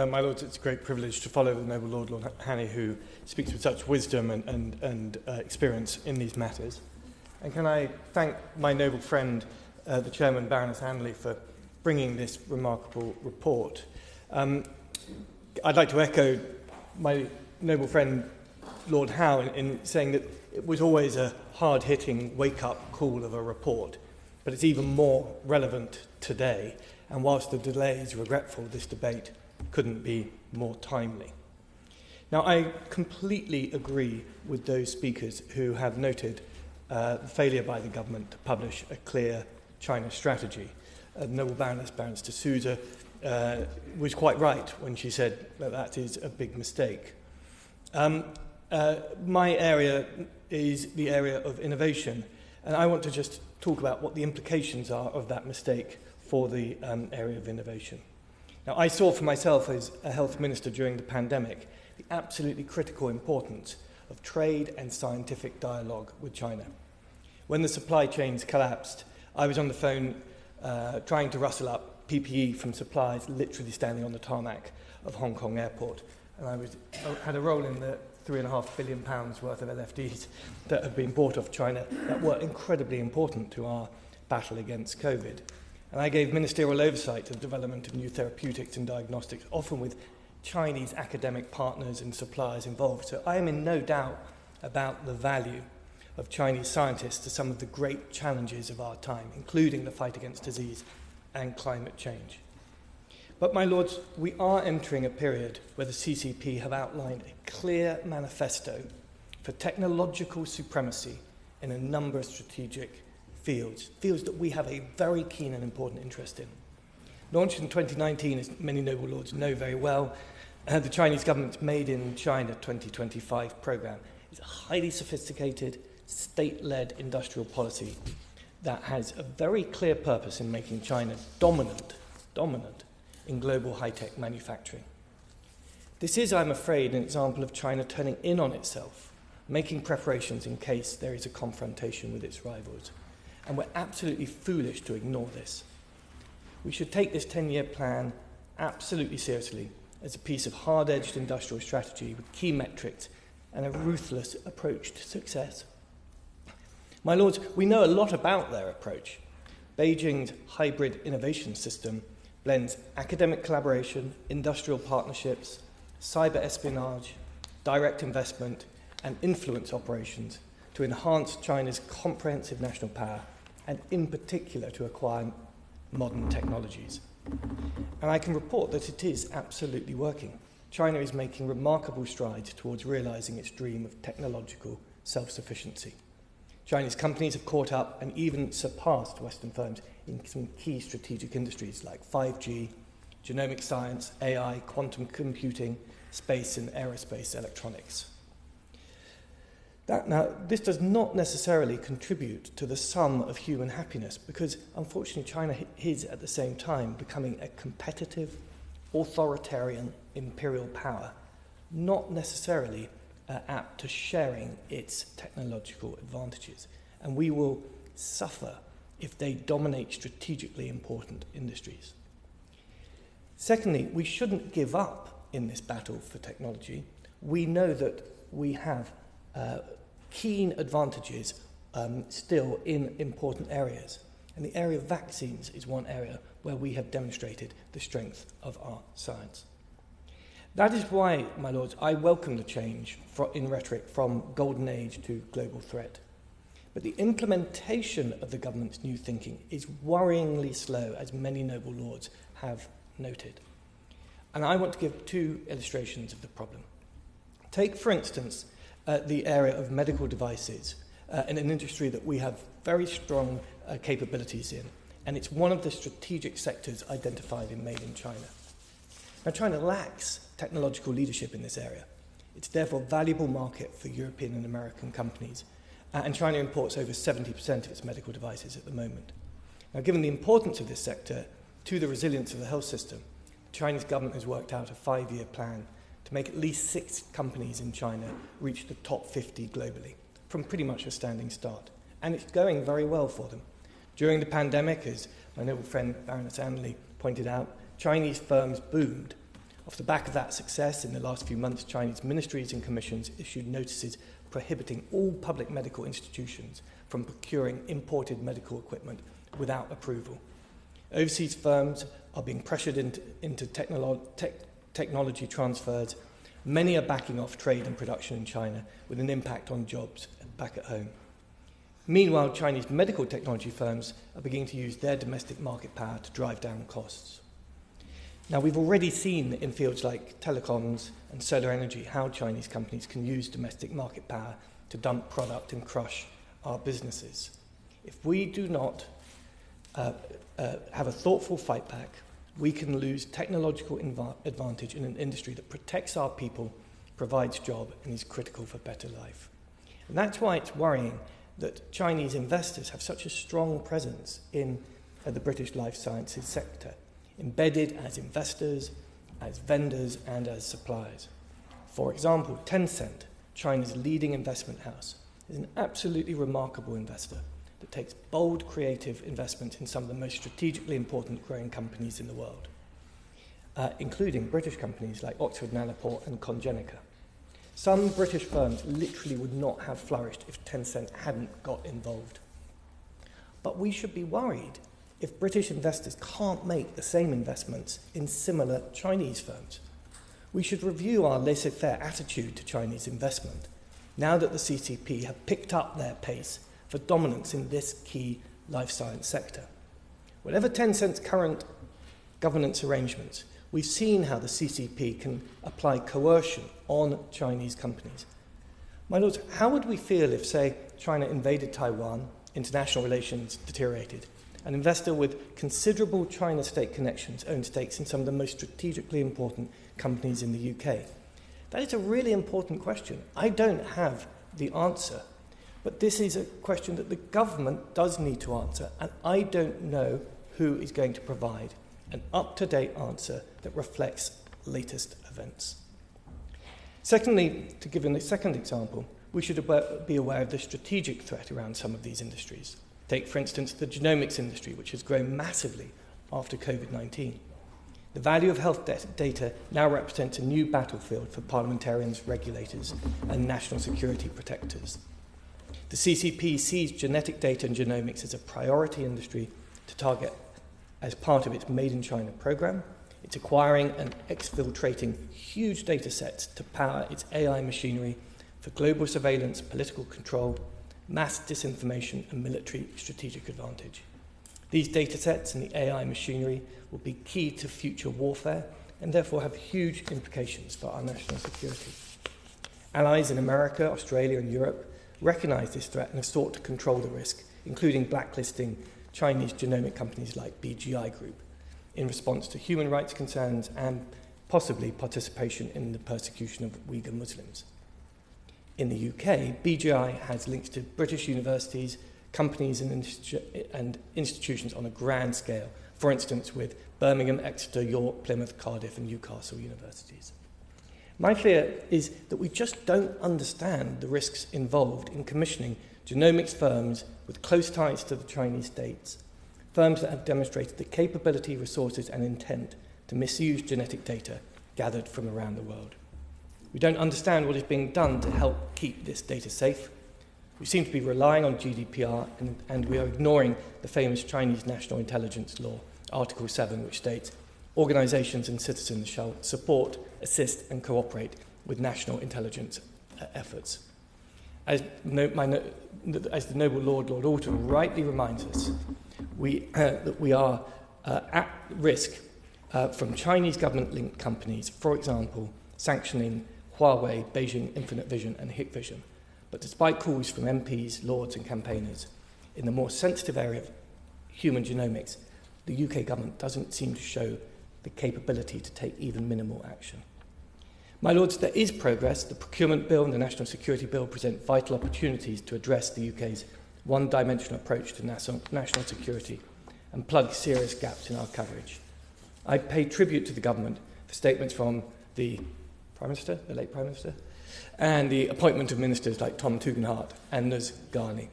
My Lords, it's a great privilege to follow the Noble Lord Hanny, who speaks with such wisdom and experience in these matters. And can I thank my noble friend, the Chairman, Baroness Anley, for bringing this remarkable report. I'd like to echo my noble friend, Lord Howe, in saying that it was always a hard-hitting wake-up call of a report, but it's even more relevant today. And whilst the delay is regretful, this debate couldn't be more timely. Now, I completely agree with those speakers who have noted the failure by the government to publish a clear China strategy. Noble Baroness de Souza was quite right when she said that that is a big mistake. My area is the area of innovation, and I want to just talk about what the implications are of that mistake for the area of innovation. Now, I saw for myself as a health minister during the pandemic the absolutely critical importance of trade and scientific dialogue with China. When the supply chains collapsed, I was on the phone trying to rustle up PPE from suppliers literally standing on the tarmac of Hong Kong airport. And I had a role in the £3.5 billion worth of LFDs that had been bought off China that were incredibly important to our battle against COVID. And I gave ministerial oversight to the development of new therapeutics and diagnostics, often with Chinese academic partners and suppliers involved. So I am in no doubt about the value of Chinese scientists to some of the great challenges of our time, including the fight against disease and climate change. But, my lords, we are entering a period where the CCP have outlined a clear manifesto for technological supremacy in a number of strategic fields that we have a very keen and important interest in. Launched in 2019, as many noble lords know very well, the Chinese government's Made in China 2025 program is a highly sophisticated, state-led industrial policy that has a very clear purpose in making China dominant in global high-tech manufacturing. This is, I'm afraid, an example of China turning in on itself, making preparations in case there is a confrontation with its rivals. And we're absolutely foolish to ignore this. We should take this 10-year plan absolutely seriously as a piece of hard-edged industrial strategy with key metrics and a ruthless approach to success. My lords, we know a lot about their approach. Beijing's hybrid innovation system blends academic collaboration, industrial partnerships, cyber espionage, direct investment, and influence operations to enhance China's comprehensive national power, and in particular to acquire modern technologies. And I can report that it is absolutely working. China is making remarkable strides towards realizing its dream of technological self-sufficiency. Chinese companies have caught up and even surpassed Western firms in some key strategic industries like 5G, genomic science, AI, quantum computing, space and aerospace electronics. Now, this does not necessarily contribute to the sum of human happiness because, unfortunately, China is at the same time becoming a competitive, authoritarian imperial power, not necessarily apt to sharing its technological advantages. And we will suffer if they dominate strategically important industries. Secondly, we shouldn't give up in this battle for technology. We know that we have keen advantages still in important areas. And the area of vaccines is one area where we have demonstrated the strength of our science. That is why, my lords, I welcome the change in rhetoric from golden age to global threat. But the implementation of the government's new thinking is worryingly slow, as many noble lords have noted. And I want to give two illustrations of the problem. Take, for instance, the area of medical devices in an industry that we have very strong capabilities in, and it's one of the strategic sectors identified in Made in China. Now, China lacks technological leadership in this area. It's therefore a valuable market for European and American companies, and China imports over 70% of its medical devices at the moment. Now, given the importance of this sector to the resilience of the health system, the Chinese government has worked out a 5-year plan to make at least 6 companies in China reach the top 50 globally, from pretty much a standing start. And it's going very well for them. During the pandemic, as my noble friend Baroness Anley pointed out, Chinese firms boomed. Off the back of that success, in the last few months, Chinese ministries and commissions issued notices prohibiting all public medical institutions from procuring imported medical equipment without approval. Overseas firms are being pressured into technology transfers. Many are backing off trade and production in China, with an impact on jobs back at home. Meanwhile, Chinese medical technology firms are beginning to use their domestic market power to drive down costs. Now, we've already seen in fields like telecoms and solar energy how Chinese companies can use domestic market power to dump product and crush our businesses. If we do not have a thoughtful fight back, we can lose technological advantage in an industry that protects our people, provides jobs, and is critical for better life. And that's why it's worrying that Chinese investors have such a strong presence in the British life sciences sector, embedded as investors, as vendors, and as suppliers. For example, Tencent, China's leading investment house, is an absolutely remarkable investor that takes bold, creative investments in some of the most strategically important growing companies in the world, including British companies like Oxford Nanopore and Congenica. Some British firms literally would not have flourished if Tencent hadn't got involved. But we should be worried if British investors can't make the same investments in similar Chinese firms. We should review our laissez-faire attitude to Chinese investment now that the CCP have picked up their pace for dominance in this key life science sector. Whatever Tencent's current governance arrangements, we've seen how the CCP can apply coercion on Chinese companies. My lords, how would we feel if, say, China invaded Taiwan, international relations deteriorated, an investor with considerable China state connections owned stakes in some of the most strategically important companies in the UK? That is a really important question. I don't have the answer, but this is a question that the government does need to answer, and I don't know who is going to provide an up-to-date answer that reflects latest events. Secondly, to give a second example, we should be aware of the strategic threat around some of these industries. Take, for instance, the genomics industry, which has grown massively after COVID-19. The value of health data now represents a new battlefield for parliamentarians, regulators, and national security protectors. The CCP sees genetic data and genomics as a priority industry to target as part of its Made in China program. It's acquiring and exfiltrating huge data sets to power its AI machinery for global surveillance, political control, mass disinformation, and military strategic advantage. These data sets and the AI machinery will be key to future warfare and therefore have huge implications for our national security. Allies in America, Australia, and Europe recognise this threat and have sought to control the risk, including blacklisting Chinese genomic companies like BGI Group in response to human rights concerns and possibly participation in the persecution of Uyghur Muslims. In the UK, BGI has links to British universities, companies and institutions on a grand scale, for instance with Birmingham, Exeter, York, Plymouth, Cardiff and Newcastle universities. My fear is that we just don't understand the risks involved in commissioning genomics firms with close ties to the Chinese states, firms that have demonstrated the capability, resources and intent to misuse genetic data gathered from around the world. We don't understand what is being done to help keep this data safe. We seem to be relying on GDPR and we are ignoring the famous Chinese National Intelligence Law, Article 7, which states, organisations and citizens shall support, assist and cooperate with national intelligence efforts. As the noble Lord Alton rightly reminds us, that we are at risk from Chinese government-linked companies, for example, sanctioning Huawei, Beijing Infinite Vision and Hikvision. But despite calls from MPs, lords and campaigners, in the more sensitive area of human genomics, the UK government doesn't seem to show the capability to take even minimal action. My lords, there is progress. The procurement bill and the national security bill present vital opportunities to address the UK's one-dimensional approach to national security and plug serious gaps in our coverage. I pay tribute to the government for statements from the Prime Minister, the late Prime Minister, and the appointment of ministers like Tom Tugendhat and Nuz Ghani.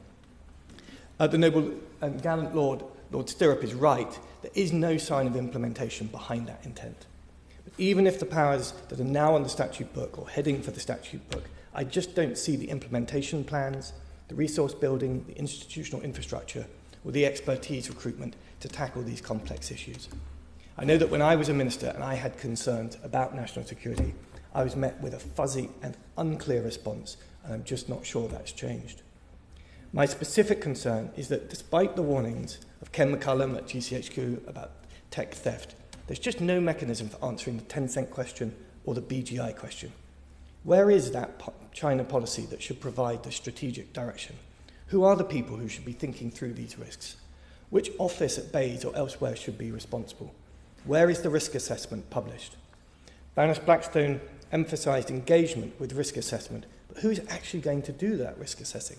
The noble and gallant Lord Stirrup is right. There is no sign of implementation behind that intent. But even if the powers that are now on the statute book or heading for the statute book, I just don't see the implementation plans, the resource building, the institutional infrastructure, or the expertise recruitment to tackle these complex issues. I know that when I was a minister and I had concerns about national security, I was met with a fuzzy and unclear response, and I'm just not sure that's changed. My specific concern is that despite the warnings of Ken McCullum at GCHQ about tech theft, there's just no mechanism for answering the 10-cent question or the BGI question. Where is that China policy that should provide the strategic direction? Who are the people who should be thinking through these risks? Which office at Bayes or elsewhere should be responsible? Where is the risk assessment published? Baroness Blackstone emphasised engagement with risk assessment, but who is actually going to do that risk assessing?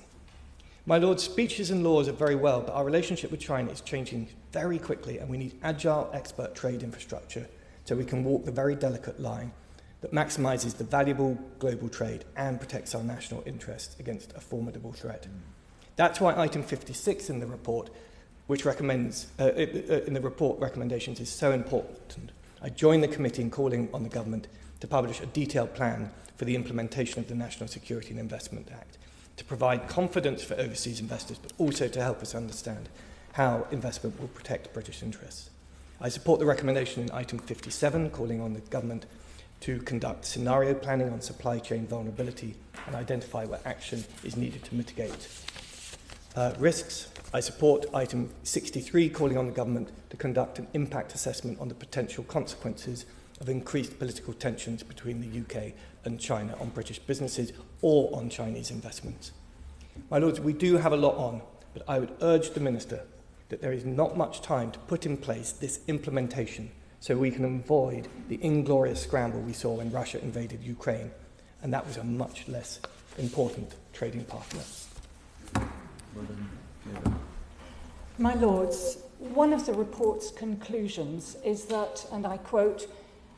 My Lord, speeches and laws are very well, but our relationship with China is changing very quickly, and we need agile expert trade infrastructure so we can walk the very delicate line that maximises the valuable global trade and protects our national interests against a formidable threat. That's why item 56 in the report, which recommends in the report recommendations, is so important. I join the committee in calling on the government to publish a detailed plan for the implementation of the National Security and Investment Act, to provide confidence for overseas investors, but also to help us understand how investment will protect British interests. I support the recommendation in item 57, calling on the government to conduct scenario planning on supply chain vulnerability and identify where action is needed to mitigate risks. I support item 63, calling on the government to conduct an impact assessment on the potential consequences of increased political tensions between the UK and China on British businesses or on Chinese investments. My Lords, we do have a lot on, but I would urge the Minister that there is not much time to put in place this implementation so we can avoid the inglorious scramble we saw when Russia invaded Ukraine, and that was a much less important trading partner. My Lords, one of the report's conclusions is that, and I quote,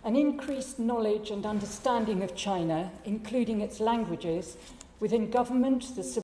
an increased knowledge and understanding of China, including its languages, within government, the